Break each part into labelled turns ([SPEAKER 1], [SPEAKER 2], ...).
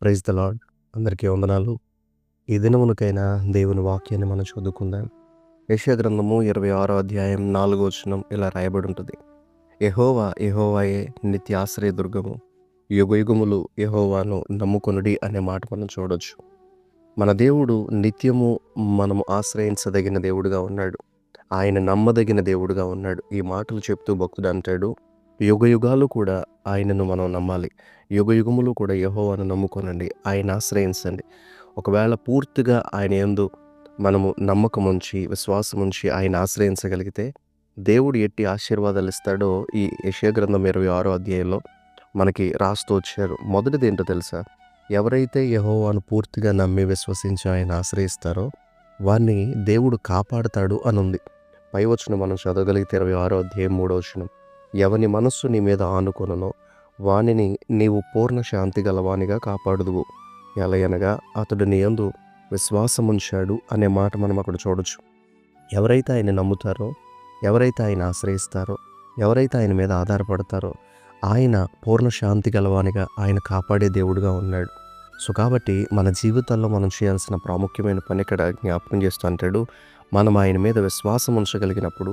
[SPEAKER 1] Praise the lord. అందరికీ వందనాలు. ఈ దినమునకైనా దేవుని వాక్యాన్ని మనం చదువుకుందాం. యెషయా గ్రంథము 26వ అధ్యాయం 4వ వచనం ఇలా రాయబడి ఉంటుంది. యెహోవా యెహోవాయే నిత్యాశ్రయ దుర్గము, యుగయుగములు యెహోవాను నమ్ముకొనుడి అనే మాట మనం చూడొచ్చు. మన దేవుడు నిత్యము మనము ఆశ్రయించదగిన దేవుడుగా ఉన్నాడు. ఆయన నమ్మదగిన దేవుడుగా ఉన్నాడు. ఈ మాటలు చెప్తూ భక్తుడు అంటాడు, యుగయుగాలు కూడా ఆయనను మనం నమ్మాలి. యుగయుగములు కూడా యెహోవాను నమ్ముకొనండి, ఆయన ఆశ్రయించండి. ఒకవేళ పూర్తిగా ఆయన యందు మనము నమ్మకం ఉంచి, విశ్వాసం ఉంచి ఆయన ఆశ్రయించగలిగితే దేవుడు ఎట్టి ఆశీర్వాదాలు ఇస్తాడో ఈ యెషయా గ్రంథం 26వ అధ్యాయంలో మనకి రాస్తూ వచ్చారు. మొదటిది ఏంటో తెలుసా? ఎవరైతే యెహోవాను పూర్తిగా నమ్మి విశ్వసించి ఆయన ఆశ్రయిస్తారో వారిని దేవుడు కాపాడుతాడు అని ఉంది. పై వచనం మనం చదవగలిగితే 26వ అధ్యాయం 3వ వచనం, ఎవని మనస్సు నీ మీద ఆనుకొనునో వానిని నీవు పూర్ణ శాంతి గలవానిగా కాపాడుదువు, ఎలయనగా అతడు నీ యందు విశ్వాసముంచాడు అనే మాట మనం అక్కడ చూడొచ్చు. ఎవరైతే ఆయన నమ్ముతారో, ఎవరైతే ఆయన ఆశ్రయిస్తారో, ఎవరైతే ఆయన మీద ఆధారపడతారో ఆయన పూర్ణ శాంతి గలవానిగా, ఆయన కాపాడే దేవుడుగా ఉన్నాడు. సో కాబట్టి మన జీవితాల్లో మనం చేయాల్సిన ప్రాముఖ్యమైన పని ఇక్కడ జ్ఞాపకం చేస్తూ అంటాడు, మనం ఆయన మీద విశ్వాసం ఉంచగలిగినప్పుడు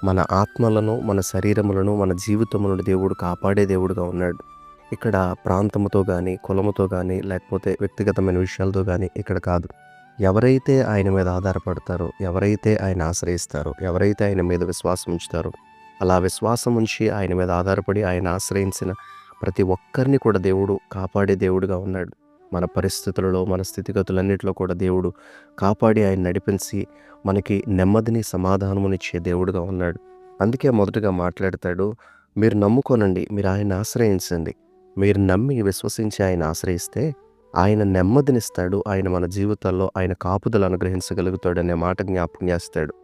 [SPEAKER 1] మన ఆత్మలను, మన శరీరములను, మన జీవితములను దేవుడు కాపాడే దేవుడుగా ఉన్నాడు. ఇక్కడ ప్రాంతముతో కానీ, కులముతో కానీ, లేకపోతే వ్యక్తిగతమైన విషయాలతో కానీ ఇక్కడ కాదు. ఎవరైతే ఆయన మీద ఆధారపడతారో, ఎవరైతే ఆయన ఆశ్రయిస్తారో, ఎవరైతే ఆయన మీద విశ్వాసం ఉంచుతారో, అలా విశ్వాసం ఉంచి ఆయన మీద ఆధారపడి ఆయన ఆశ్రయించిన ప్రతి ఒక్కరిని కూడా దేవుడు కాపాడే దేవుడుగా ఉన్నాడు. మన పరిస్థితులలో, మన స్థితిగతులన్నింటిలో కూడా దేవుడు కాపాడి ఆయన నడిపించి మనకి నెమ్మదిని, సమాధానమునిచ్చే దేవుడుగా ఉన్నాడు. అందుకే మొదటగా మాట్లాడతాడు, మీరు నమ్ముకోనండి, మీరు ఆయన ఆశ్రయించండి. మీరు నమ్మి విశ్వసించి ఆయన ఆశ్రయిస్తే ఆయన నెమ్మదినిస్తాడు. ఆయన మన జీవితాల్లో ఆయన కాపుదలు అనుగ్రహించగలుగుతాడు అనే మాట జ్ఞాపకం చేస్తాడు.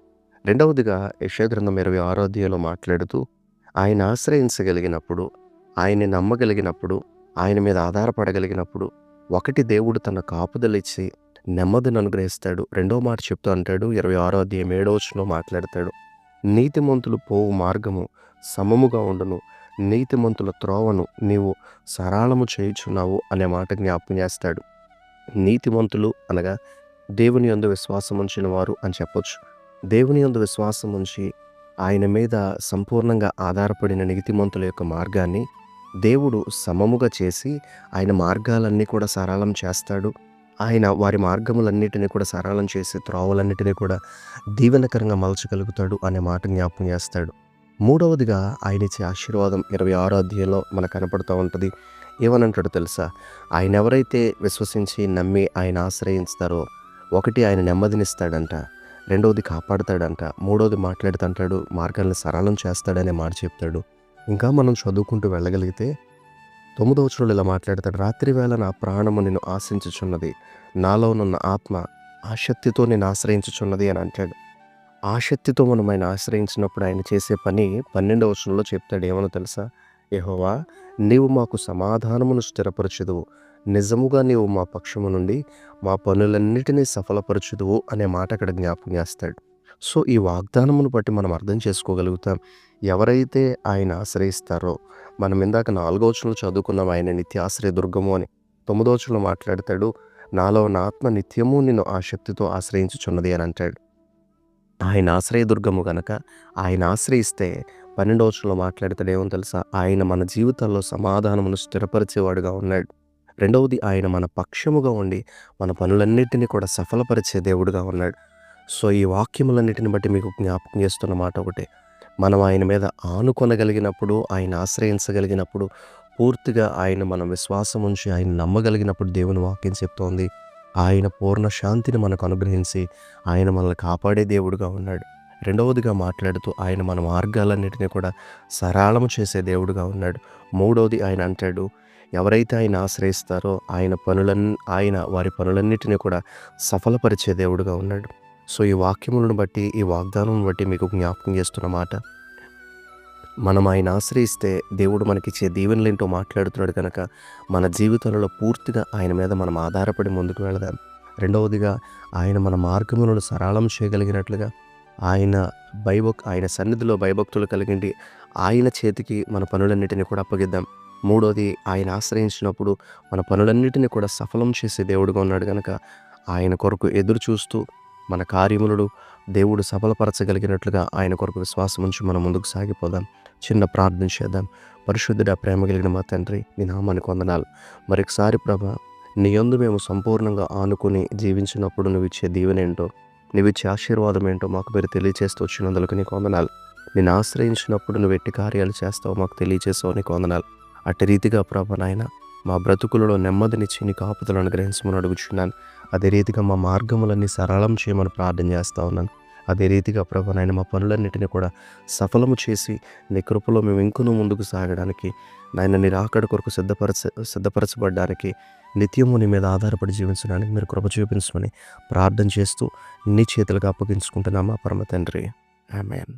[SPEAKER 1] రెండవదిగా యెషయా గ్రంథం 26వ అధ్యాయంలో మాట్లాడుతూ ఆయన ఆశ్రయించగలిగినప్పుడు, ఆయన్ని నమ్మగలిగినప్పుడు, ఆయన మీద ఆధారపడగలిగినప్పుడు ఒకటి దేవుడు తన కాపుదలిచ్చి నెమ్మదిని అనుగ్రహిస్తాడు. రెండో మాట చెప్తూ అంటాడు, 26వ అధ్యాయం 7వ వచనంలో మాట్లాడతాడు, నీతిమంతులు పోవు మార్గము సమముగా ఉండును, నీతిమంతుల త్రోవను నీవు సరళము చేయుచున్నావు అనే మాట జ్ఞాపకం చేస్తాడు. నీతిమంతులు అనగా దేవుని యందు విశ్వాసం ఉంచిన వారు అని చెప్పొచ్చు. దేవుని యందు విశ్వాసం ఉంచి ఆయన మీద సంపూర్ణంగా ఆధారపడిన నీతిమంతుల యొక్క మార్గాన్ని దేవుడు సమముగా చేసి ఆయన మార్గాలన్నీ కూడా సరళం చేస్తాడు. ఆయన వారి మార్గములన్నిటినీ కూడా సరళం చేసి త్రోవలన్నిటినీ కూడా దీవెనకరంగా మలచగలుగుతాడు అనే మాట జ్ఞాపకం చేస్తాడు. మూడవదిగా ఆయన ఇచ్చే ఆశీర్వాదం 26వ అధ్యాయంలో మనకు కనపడుతూ ఉంటుంది. ఏమనంటాడు తెలుసా? ఆయన ఎవరైతే విశ్వసించి నమ్మి ఆయన ఆశ్రయిస్తారో ఒకటి ఆయన నెమ్మదినిస్తాడంట, రెండవది కాపాడుతాడంట, మూడవది మాట్లాడుతుంటాడు మార్గాలను సరళం చేస్తాడనే మాట చెప్తాడు. ఇంకా మనం చదువుకుంటూ వెళ్ళగలిగితే 9వ వచనంలో ఇలా మాట్లాడతాడు, రాత్రి వేళ నా ప్రాణము నిన్ను ఆశించుచున్నది, నాలోనున్న ఆత్మ ఆసక్తితో నేను ఆశ్రయించుచున్నది అని అంటాడు. ఆసక్తితో మనం ఆయన ఆశ్రయించినప్పుడు ఆయన చేసే పని 12వ వచనంలో చెప్తాడు. ఏమనో తెలుసా? యెహోవా నీవు మాకు సమాధానమును స్థిరపరచుదువు, నిజముగా నీవు మా పక్షము నుండి మా పనులన్నిటినీ సఫలపరచుదువు అనే మాట అక్కడ జ్ఞాపకం చేస్తాడు. సో ఈ వాగ్దానమును బట్టి మనం అర్థం చేసుకోగలుగుతాం, ఎవరైతే ఆయన ఆశ్రయిస్తారో, మనం ఇందాక 4వ వచనంలో చదువుకున్నాం ఆయన నిత్యాశ్రయ దుర్గము అని. 9వ వచనంలో మాట్లాడతాడు, నాలో నా ఆత్మ నిత్యము నిన్ను ఆసక్తితో ఆశ్రయించుచున్నది అని అంటాడు. ఆయన ఆశ్రయదుర్గము గనక ఆయన ఆశ్రయిస్తే 12వ వచనంలో మాట్లాడతాడు ఏమో తెలుసా? ఆయన మన జీవితాల్లో సమాధానమును స్థిరపరిచేవాడుగా ఉన్నాడు. రెండవది ఆయన మన పక్షముగా ఉండి మన పనులన్నిటినీ కూడా సఫలపరిచే దేవుడుగా ఉన్నాడు. సో ఈ వాక్యములన్నిటిని బట్టి మీకు జ్ఞాపకం చేస్తున్న మాట ఒకటే, మనం ఆయన మీద ఆనుకొనగలిగినప్పుడు, ఆయన ఆశ్రయించగలిగినప్పుడు, పూర్తిగా ఆయన మనం విశ్వాసం ఉంచి ఆయన నమ్మగలిగినప్పుడు దేవుని వాక్యం చెప్తోంది, ఆయన పూర్ణ శాంతిని మనకు అనుగ్రహించి ఆయన మనల్ని కాపాడే దేవుడుగా ఉన్నాడు. రెండవదిగా మాట్లాడుతూ ఆయన మన మార్గాలన్నిటినీ కూడా సరళము చేసే దేవుడుగా ఉన్నాడు. మూడవది ఆయన అంటాడు, ఎవరైతే ఆయన ఆశ్రయిస్తారో ఆయన వారి పనులన్నిటినీ కూడా సఫలపరిచే దేవుడుగా ఉన్నాడు. సో ఈ వాక్యములను బట్టి, ఈ వాగ్దానం బట్టి మీకు జ్ఞాపకం చేస్తున్న మాట, మనం ఆయన ఆశ్రయిస్తే దేవుడు మనకిచ్చే దీవెనలేంటో మాట్లాడుతున్నాడు కనుక మన జీవితంలో పూర్తిగా ఆయన మీద మనం ఆధారపడి ముందుకు వెళదాం. రెండవదిగా ఆయన మన మార్గములను సరళం చేయగలిగినట్లుగా ఆయన సన్నిధిలో భయభక్తులు కలిగిండి ఆయన చేతికి మన పనులన్నిటిని కూడా అప్పగిద్దాం. మూడోది ఆయన ఆశ్రయించినప్పుడు మన పనులన్నిటిని కూడా సఫలం చేసే దేవుడుగా ఉన్నాడు గనక ఆయన కొరకు ఎదురు చూస్తూ మన కార్యములను దేవుడు సఫలపరచగలిగినట్లుగా ఆయన కొరకు విశ్వాసం ఉంచి మనం ముందుకు సాగిపోదాం. చిన్న ప్రార్థన చేద్దాం. పరిశుద్ధుడా, ప్రేమ కలిగిన మా తండ్రి, నీ నామానికి వందనాలు. మరొకసారి ప్రభా, నీ యందు మేము సంపూర్ణంగా ఆనుకుని జీవించినప్పుడు నువ్వు ఇచ్చే దీవెనేంటో, నువ్వు ఇచ్చే ఆశీర్వాదం ఏంటో మాకు మీరు తెలియచేస్తూ వచ్చినందుకు నీకు వందనాలు. నేను ఆశ్రయించినప్పుడు నువ్వు ఎట్టి కార్యాలు చేస్తావు మాకు తెలియచేసావు, నీకు వందనాలు. అట్టి రీతిగా ప్రభా నాయన మా బ్రతుకులలో నెమ్మదినిచ్చి నీ కాపుదలను అనుగ్రహించమని అడుగుచున్నాను. అదే రీతిగా మా మార్గములన్నీ సరళం చేయమని ప్రార్థన చేస్తూ ఉన్నాను. అదే రీతిగా ప్రభా నాయన మా పనులన్నిటిని కూడా సఫలము చేసి నీ కృపలో మేము ఇంకనూ ముందుకు సాగడానికి, నాయన నీ రాకడ కొరకు సిద్ధపరచబడ్డానికి, నిత్యము నీ మీద ఆధారపడి జీవించడానికి మీరు కృప చూపించమని ప్రార్థన చేస్తూ నీ చేతులకు అప్పగించుకుంటున్నామా పరమ తండ్రి. ఆమేన్.